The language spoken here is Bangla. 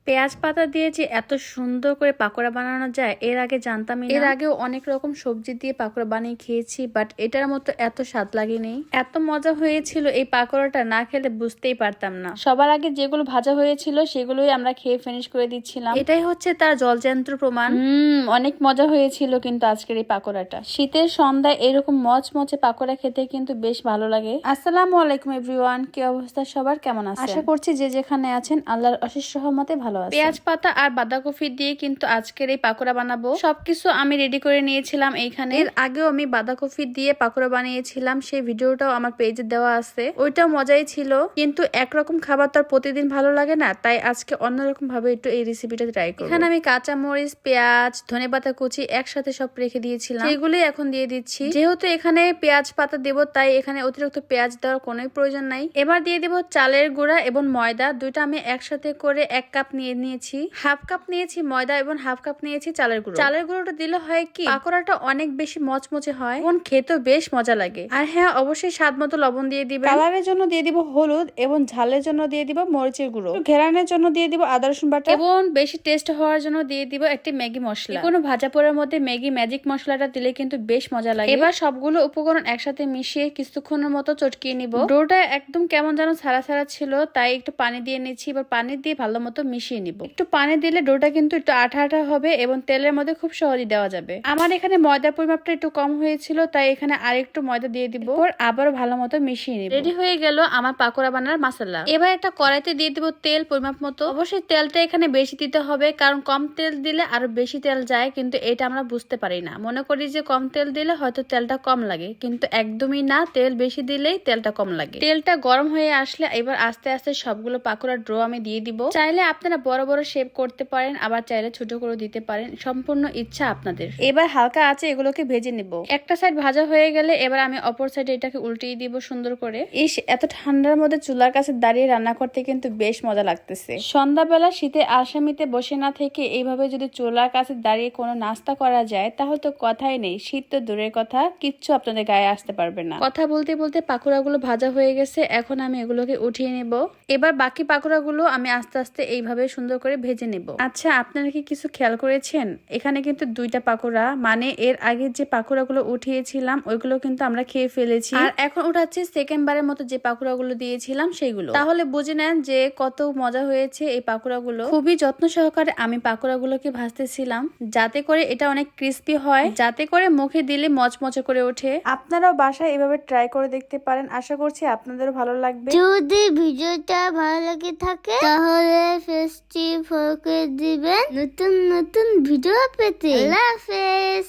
পেঁয়াজ পাতা দিয়ে যে এত সুন্দর করে পাকোড়া বানানো যায় এর আগে জানতামই না। এর আগেও অনেক রকম সবজি দিয়ে পাকোড়া বানিয়ে খেয়েছি, বাট এটার মতো এত স্বাদ লাগেনি। এত মজা হয়েছিল এই পাকোড়াটা, না খেলে বুঝতেই পারতাম না। সবার আগে যেগুলো ভাজা হয়েছিল সেগুলোই আমরা খেয়ে ফিনিশ করে দিচ্ছিলাম। এটাই হচ্ছে তার জলজান্ত প্রমাণ। অনেক মজা হয়েছিল কিন্তু আজকের এই পাকোড়াটা। শীতের সন্ধ্যায় এরকম মচমচে পাকোড়া খেতে কিন্তু বেশ ভালো লাগে। আসসালামু আলাইকুম এভরিওয়ান, কি অবস্থা সবার, কেমন আছেন? আশা করছি যে যেখানে আছেন আল্লাহর অশেষ রহমতে ভালো আছেন। পেঁয়াজ পাতা আর বাঁধাকপি দিয়ে কিন্তু আজকের এই পাকোড়া বানাবো। সবকিছু আমি রেডি করে নিয়েছিলাম এইখানে। এর আগেও আমি বাঁধাকপি দিয়ে পাকোড়া বানিয়েছিলাম, সেই ভিডিওটাও আমার পেজে দেওয়া আছে। ওইটাও মজাই ছিল, কিন্তু একরকম খাবার তো আর প্রতিদিন ভালো লাগে না, তাই আজকে অন্যরকম ভাবে একটু এই রেসিপিটা ট্রাই করব। এখানে আমি কাঁচা মরিচ, পেঁয়াজ, ধনেপাতা কুচি একসাথে সব রেখে দিয়েছিলাম, সেগুলো এখন দিয়ে দিচ্ছি। যেহেতু এখানে পেঁয়াজ পাতা দেব, তাই এখানে অতিরিক্ত পেঁয়াজ দেওয়ার কোনো প্রয়োজন নাই। এবার দিয়ে দেব চালের গুঁড়া এবং ময়দা, দুইটা আমি একসাথে করে 1 কাপ নিয়ে নিয়েছি। হাফ কাপ নিয়েছি ময়দা এবং হাফ কাপ নিয়েছি চালের গুঁড়ো। চালের গুঁড়োটা দিলে হয় কি, পাকোড়াটা অনেক বেশি মচমচে হয় এবং খেতেও বেশ মজা লাগে। আর হ্যাঁ, অবশ্যই স্বাদ মতো লবণ দিয়ে দিবেন। কালারের জন্য দিয়ে দিব হলুদ এবং ঝালের জন্য দিয়ে দিব মরিচের গুঁড়ো। ঘেরানোর জন্য দিয়ে দিব আদা রসুন বাটা এবং বেশি টেস্ট হওয়ার জন্য দিয়ে দিব একটি ম্যাগি মশলা। কোনো ভাজা পোড়ার মধ্যে ম্যাগি ম্যাজিক মশলাটা দিলে কিন্তু বেশ মজা লাগে। এবার সবগুলো উপকরণ একসাথে মিশিয়ে কিছুক্ষণের মতো চটকিয়ে নিব। ডোটা একদম কেমন যেন ছাড়া ছাড়া ছিল, তাই একটু পানি দিয়ে নিচ্ছি। এবার পানি দিয়ে ভালো মতো মিশিয়ে নিব। একটু পানি দিলে ডোটা কিন্তু একটু আঠা আঠা হবে এবং তেলের মধ্যে খুব সহজেই দেওয়া যাবে। আমার এখানে ময়দার পরিমাপটা একটু কম হয়েছিল, তাই এখানে আরেকটু ময়দা দিয়ে দিব। আবার ভালো মতো মিশিয়ে নিব। রেডি হয়ে গেল আমার পাকোড়া বানার মশলা। এবার একটা কড়াইতে দিয়ে দিব তেল পরিমাপ মতো। অবশ্যই তেলটা এখানে বেশি দিতে হবে, কারণ কম তেল দিলে আরো বেশি তেল যায়, কিন্তু এটা আমরা বুঝতে পারি না। মনে করি যে কম তেল দিলে হয়তো তেলটা কম লাগে, কিন্তু একদমই না, তেল বেশি দিলেই তেলটা কম লাগে। তেলটা গরম হয়ে আসলে এবার আস্তে আস্তে সবগুলো পাকোড়ার ড্রো আমি দিয়ে দিব। চাইলে আপনারা বড় বড় শেপ করতে পারেন, আবার চাইলে ছোট করে দিতে পারেন, সম্পূর্ণ ইচ্ছা আপনাদের। এবার হালকা আছে এগুলোকে ভেজে নিব। একটা সাইড ভাজা হয়ে গেলে এবার আমি অপর সাইডে এটাকে উল্টিয়ে দিব সুন্দর করে। এত ঠান্ডার মধ্যে চুলার কাছে দাঁড়িয়ে রান্না করতে কিন্তু বেশ মজা লাগতেছে। সন্ধ্যাবেলা শীতে আসামিতে বসে না থেকে এইভাবে যদি চুলার কাছে দাঁড়িয়ে কোনো নাস্তা করা যায়, তাহলে তো কথাই নেই। শীত তো দূরের কথা, কিচ্ছু আপনাদের গায়ে আসতে পারবে না। কথা বলতে বলতে পাকোড়াগুলো ভাজা হয়ে গেছে, এখন আমি এগুলোকে উঠিয়ে নেব। এবার বাকি পাকোড়াগুলো আমি আস্তে আস্তে এইভাবে সুন্দর করে ভেজে নেব। আচ্ছা, আপনারা কি কিছু খেয়াল করেছেন? এখানে কিন্তু 2টা পাকোড়া, মানে এর আগে যে পাকোড়াগুলো উঠিয়েছিলাম ওইগুলো কিন্তু আমরা খেয়ে ফেলেছি, আর এখন উঠাচ্ছি সেকেন্ড বারের মতো যে পাকোড়াগুলো দিয়েছিলাম সেইগুলো। তাহলে বুঝে নেন যে কত মজা হয়েছে এই পাকোড়াগুলো। খুবই যত্ন সহকারে আমি পাকোড়াগুলোকে ভাজতেছিলাম, যাতে করে এটা অনেক ক্রিস্পি হয়, যাতে করে মুখে দিলে মচমচে করে ওঠে। আপনারাও বাসায় এভাবে ট্রাই করে দেখতে পারেন, আশা করছি আপনাদেরও ভালো লাগবে। যদি ভিডিওটা ভালো লাগে থাকে তাহলে পেজটি ফলো করে দিবেন নতুন নতুন ভিডিও পেতে। আল্লাহ হাফেজ।